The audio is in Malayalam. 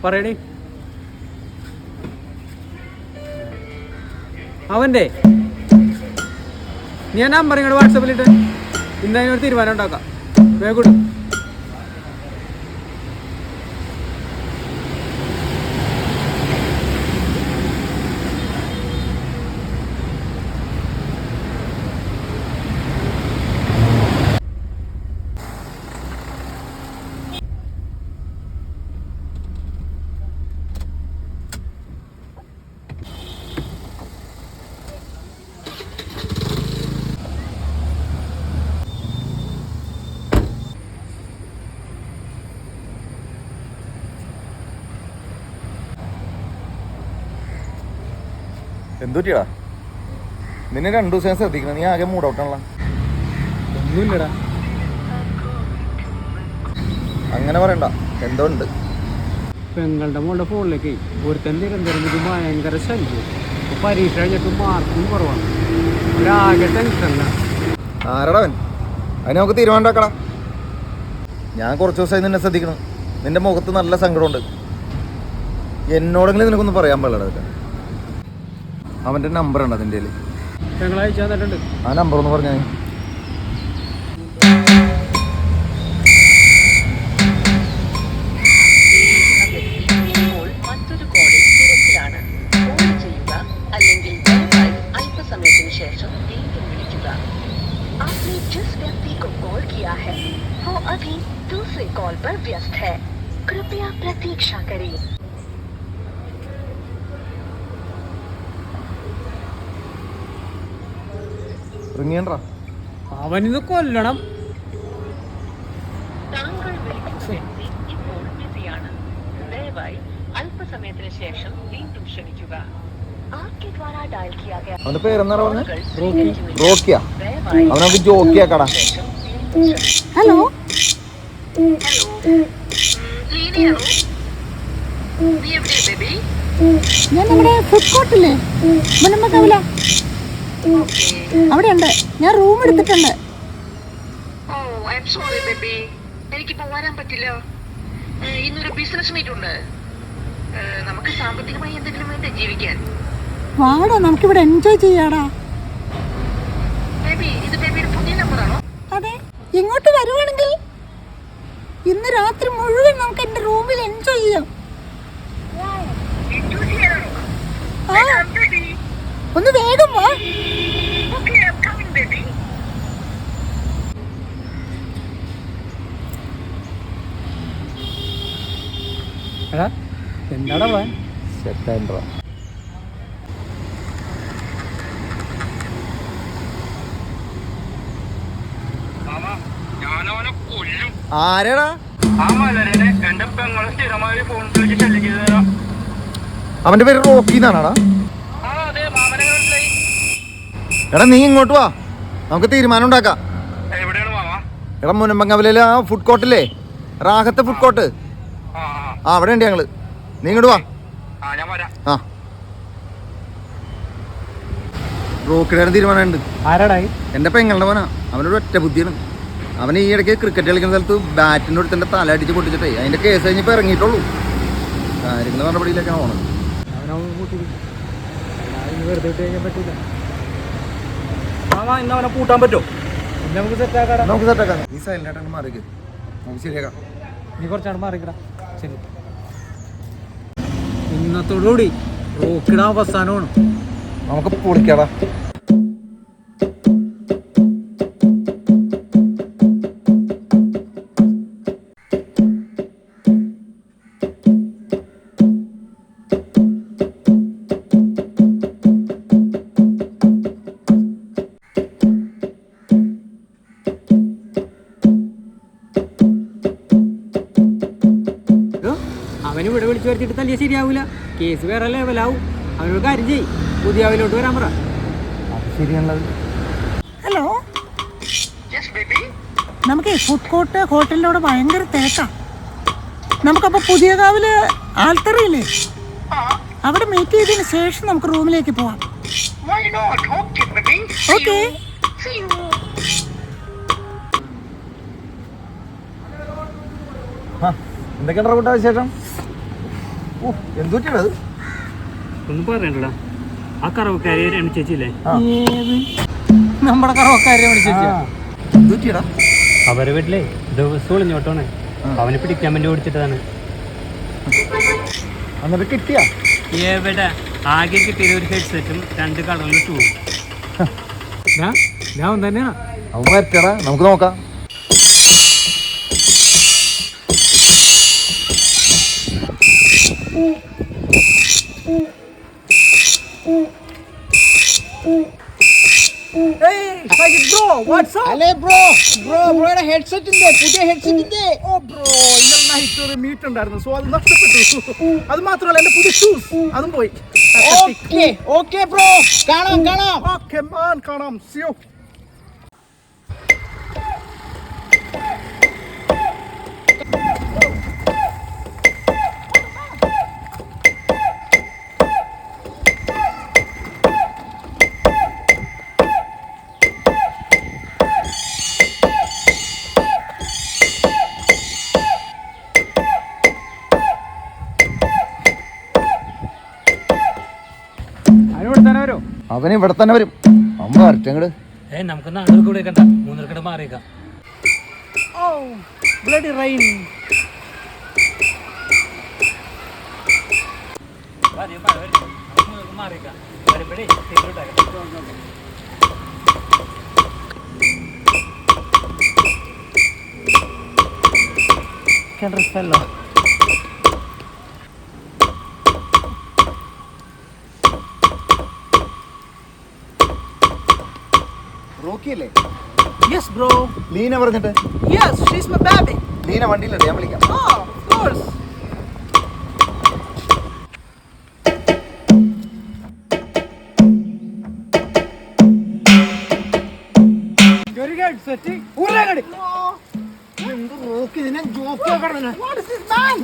പറയണേ. അവൻ്റെ ഞാൻ നമ്പർ ഇങ്ങോട്ട് വാട്സാപ്പിലിട്ട് ഇന്നതിനൊരു തീരുമാനം ഉണ്ടാക്കാം. വേഗം എന്തുപറ്റിയാ? നിന്നെ 2 ദിവസം ശ്രദ്ധിക്കണം. നീ ആകെ മൂടൗട്ടാണല്ലോ. ഒന്നുമില്ലടാ. അങ്ങനെ പറയണ്ട, എന്തോ ഉണ്ട്. പെങ്ങളുടെ മോളുടെ ഫോണിലേക്ക് ഒരുത്തൻ നിരന്തരം ഇത് ഭയങ്കര ശല്യം. പരീക്ഷ കഴിഞ്ഞിട്ട് മാർക്കും കുറവാണ്. ഒരാകെ ടെൻഷനല്ല. ആരടവൻ? അതിന് നമുക്ക് തീരുമാനം ഉണ്ടാക്കണം. ഞാൻ കുറച്ച് ദിവസമായി നിന്നെ ശ്രദ്ധിക്കണം. നിന്റെ മുഖത്ത് നല്ല സങ്കടമുണ്ട്. എന്നോടെങ്കിലും നിനക്കൊന്നും പറയാൻ പാടില്ല. അതൊക്കെ അവൻ്റെ നമ്പറുണ്ട് അതിൻ്റെ കയ്യിൽ. ഞങ്ങൾ അയച്ചു തന്നിട്ടുണ്ട്. ആ നമ്പർ ഒന്ന് പറഞ്ഞാൽ. അവനിന്ന് കൊല്ലണം. അവന്റെ പേരെന്താണ് പറഞ്ഞത്? റോക്കിയ. അവൻ നമുക്ക് ജോക്കിയാക്കടാ. ഹലോ, ഞാൻ നമ്മുടെ ഫുഡ് കോർട്ടില്ലേ മുനമ്പക്കവല അവിടെ ഉണ്ട്. ഞാൻ റൂം എടുത്തിട്ടുണ്ട്. എനിക്കിപ്പോ വരാൻ പറ്റില്ല. ഇന്നൊരു ബിസിനസ് മീറ്റ് ഉണ്ട്. നമുക്ക് സാമ്പത്തികമായി എന്തെങ്കിലും വേണ്ടേ ജീവിക്കാൻ? വാടാ, നമുക്കിവിടെ എൻജോയ് ചെയ്യാടാ. ഇത് ബേബിയുടെ പുതിയ നമ്പറാണോ? അതെ. ഇങ്ങോട്ട് വരുവാണെങ്കിൽ ഇന്ന് രാത്രി മുഴുവൻ നമുക്ക് എന്റെ റൂമിൽ എൻജോയ് ചെയ്യാം. ഒന്ന് വേഗം വാ. എന്താടാ പോവാൻ? ആരെടാ? അവന്റെ പേര് റോക്കി എന്നാണാടാ. എടാ നീ ഇങ്ങോട്ട് വാ, നമുക്ക് തീരുമാനം ഉണ്ടാക്കാം. എടാ മുനമ്പങ്കവലയിലെ ആ ഫുഡ് കോർട്ടില്ലേ, റാഹത്തെ ഫുഡ് കോർട്ട്, അവിടെ ഉണ്ട് ഞങ്ങള്. നീ ഇങ്ങോട്ട് വാ. ആ റോക്കിയുടെ തീരുമാനം ഉണ്ട്. ആരാടാ? എൻ്റെ പെങ്ങളുടെ മോനാ. അവനൊരു ഒറ്റ ബുദ്ധിയാണ്. അവൻ ഈ ഇടയ്ക്ക് ക്രിക്കറ്റ് കളിക്കുന്ന സ്ഥലത്ത് ബാറ്റിൻ്റെ അടുത്ത് താല അടിച്ച് പൊട്ടിച്ചിട്ടേ അതിൻ്റെ കേസ് കഴിഞ്ഞപ്പോൾ ഇറങ്ങിയിട്ടുള്ളൂ. കാര്യങ്ങൾ നടപടിയിലേക്കാണ് പോണത്. അവനെ കൂട്ടാൻ പറ്റുമോ? നമുക്ക് സെറ്റാക്കാം. നീ സൈലൻ്റായിട്ടാണ് മാറിക്ക്, നമുക്ക് ശരിയാക്കാം. നീ കുറച്ചാണ് മാറിക്കടാ. ശരി, ഇന്നത്തോടുകൂടി റോക്കിട അവസാനമാണ്. നമുക്ക് പൊളിക്കാടാ. അവന് ഇവിടെ വിളിച്ചു വരുത്തിയിട്ട് തല്ലിയ ശരിയാവൂല. കേസ് വേറെ ലെവലാവും. അവനോട് കാര്യം ചെയ്യ്, പുതിയ അവലോട്ട് വരാൻ പറ. ശരിയാണത്. ഹലോ, നമുക്ക് ഫുഡ് കോർട്ട് ഹോട്ടലിൻ്റെ അവിടെ ഭയങ്കര തിരക്കാ. നമുക്കപ്പോൾ പുതിയ കാവില് ആൽത്തറയില്ലേ, അവിടെ മീറ്റ് ചെയ്തതിന് ശേഷം നമുക്ക് റൂമിലേക്ക് പോവാം. ഓക്കെ. എന്തൊക്കെയാണ് കൂട്ടാ വിശേഷം? ഓ എന്തൊക്കെയാണ് അത്? ഒന്നും പറയണ്ടടാ. ആ കറവക്കാരി എണിച്ചേച്ചില്ലേ, ഏത് നമ്മുടെ കറവക്കാരെ വിളിച്ചാ? എന്തൊക്കെയാടാ? അവരെ വീട്ടിലെ ദിവസം ഒളിഞ്ഞോട്ടാണ്. അവനെ പിടിക്കാൻ വേണ്ടി ഓടിച്ചിട്ടതാണ്. എന്നിട്ട് കിട്ടിയാ? എവിടെ ആകെ കിട്ടിയത് ഒരു ഹെഡ്സെറ്റും 2 കളറിൽ ഷൂവും. ഞാൻ തന്നെയാണ്. അവൻ വരട്ടെടാ, നമുക്ക് നോക്കാം. മീറ്റ് ഉണ്ടായിരുന്നു, സോ അത് നഷ്ടപ്പെട്ടു. അത് മാത്രമല്ല എന്റെ പുതിയ ഷൂസ് അതും പോയി. കാണാം. സിയോ. അവൻ ഇവിടെ തന്നെ വരും. അമ്മ വരട്ടെങ്ങട്. നമുക്ക് 4 കൂടെ കണ്ട 3 കട മാറിയേക്കാം. മാറിയേക്കാം. റോക്കിയല്ലേ? Yes bro. ലീന പറഞ്ഞിട്ട്. Yes, she's my baby. Leena വണ്ടിയിലല്ലേ, ഞാൻ വിളിക്കാം. Oh, of course. What is this man?